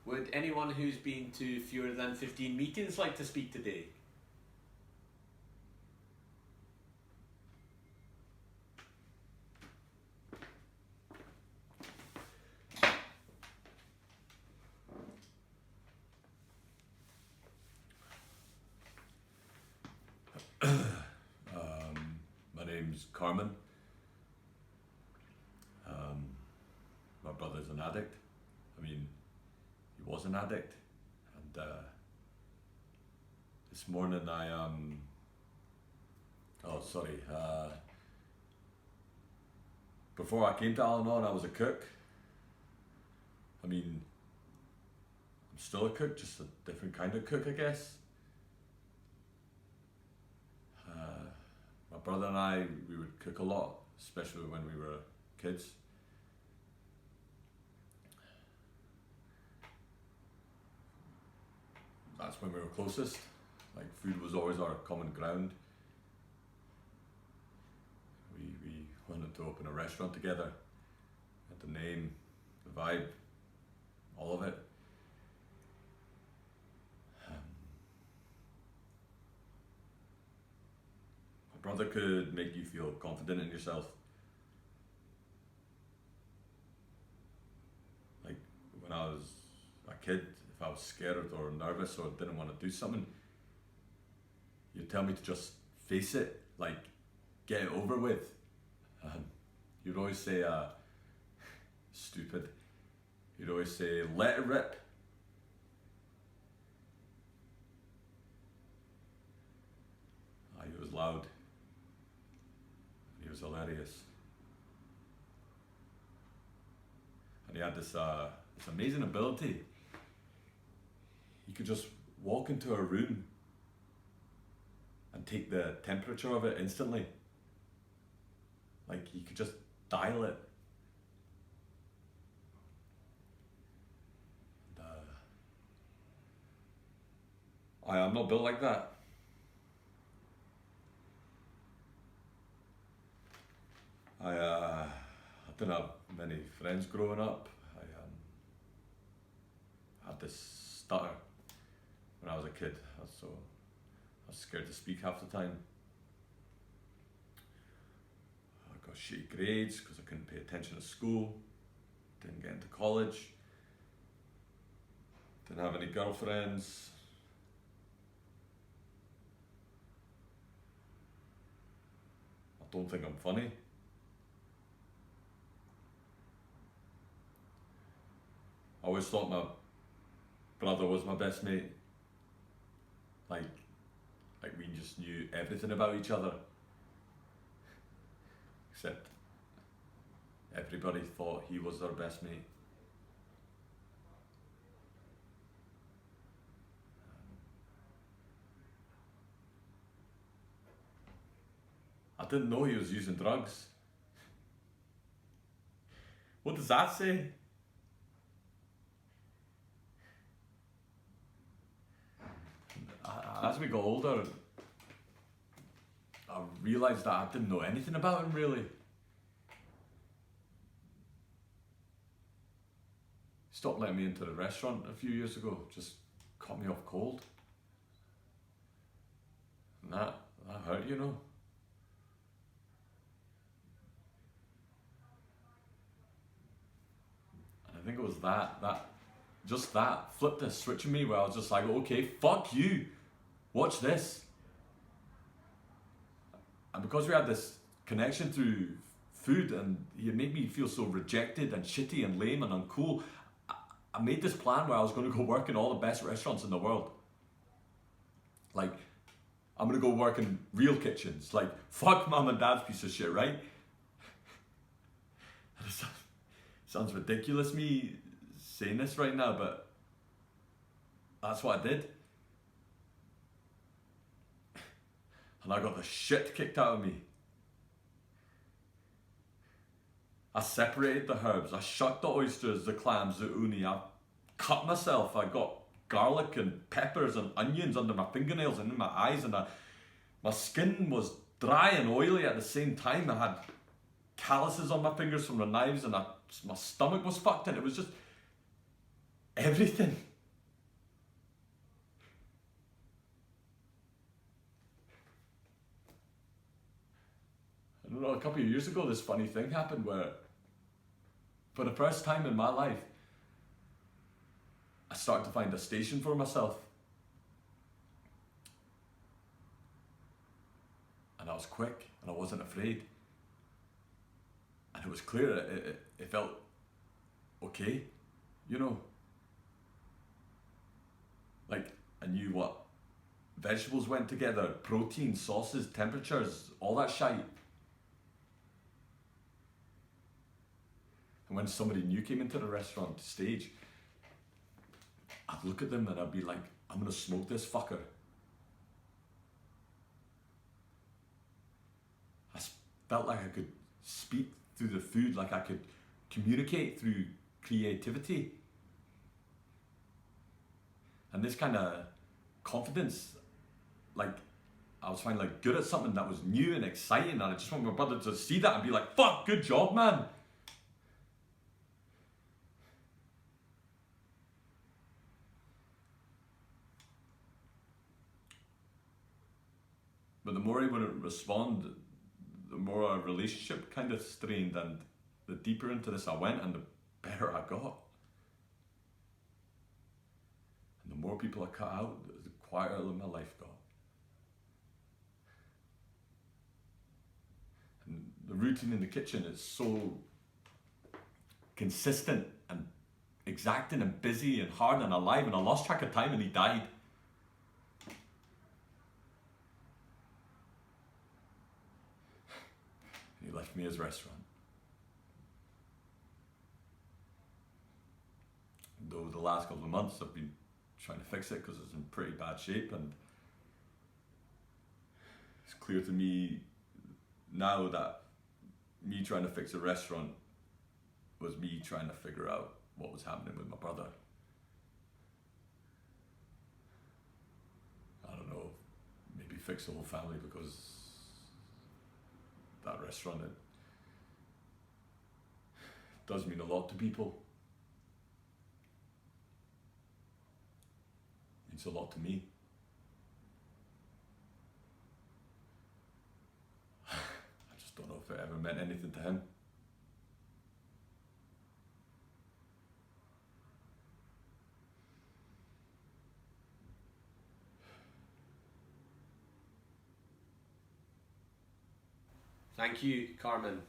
Would anyone who's been to fewer than 15 meetings like to speak today? My name's Carmen. My brother's an addict. I mean, he was an addict. And this morning before I came to Al-Anon, I was a cook. I mean, I'm still a cook, just a different kind of cook, I guess. My brother and I, we would cook a lot, especially when we were kids. That's when we were closest. Like, food was always our common ground. We wanted to open a restaurant together. Had the name, the vibe, all of it. My brother could make you feel confident in yourself. Like, when I was a kid, if I was scared or nervous or didn't want to do something, you'd tell me to just face it, like, get it over with. You'd always say, stupid. You'd always say, let it rip. He was loud. He was hilarious. And he had this amazing ability. He could just walk into a room and take the temperature of it instantly. Like, he could just dial it. And, I'm not built like that. I didn't have many friends growing up. I had this stutter when I was a kid, so I was scared to speak half the time. I got shitty grades because I couldn't pay attention to school, didn't get into college, didn't have any girlfriends. I don't think I'm funny. I always thought my brother was my best mate. Like we just knew everything about each other. Except everybody thought he was their best mate. I didn't know he was using drugs. What does that say? As we got older, I realised that I didn't know anything about him really. He stopped letting me into the restaurant a few years ago, just caught me off cold. And that hurt, you know. And I think it was that flipped a switch in me where I was just like, okay, fuck you. Watch this. And because we had this connection through food and he made me feel so rejected and shitty and lame and uncool, I made this plan where I was going to go work in all the best restaurants in the world. Like, I'm going to go work in real kitchens. Like, fuck mom and dad's piece of shit, right? It sounds ridiculous me saying this right now, but that's what I did. And I got the shit kicked out of me. I separated the herbs, I shucked the oysters, the clams, the uni, I cut myself, I got garlic and peppers and onions under my fingernails and in my eyes, and my skin was dry and oily at the same time. I had calluses on my fingers from the knives, and my stomach was fucked, and it was just everything. I don't know, a couple of years ago this funny thing happened where for the first time in my life I started to find a station for myself. And I was quick and I wasn't afraid. And it was clear, it felt okay, you know. Like I knew what vegetables went together, protein, sauces, temperatures, all that shite. And when somebody new came into the restaurant stage, I'd look at them and I'd be like, I'm gonna smoke this fucker. I felt like I could speak through the food, like I could communicate through creativity. And this kind of confidence, like I was finally like good at something that was new and exciting, and I just want my brother to see that and be like, fuck, good job, man. But the more he wouldn't respond, the more our relationship kind of strained, and the deeper into this I went and the better I got. And the more people I cut out, the quieter my life got. And the routine in the kitchen is so consistent and exacting and busy and hard and alive, and I lost track of time and he died. He left me his restaurant. Though the last couple of months I've been trying to fix it because it's in pretty bad shape, and it's clear to me now that me trying to fix a restaurant was me trying to figure out what was happening with my brother. I don't know, maybe fix the whole family, because that restaurant, it does mean a lot to people. It means a lot to me. I just don't know if it ever meant anything to him. Thank you, Carmen.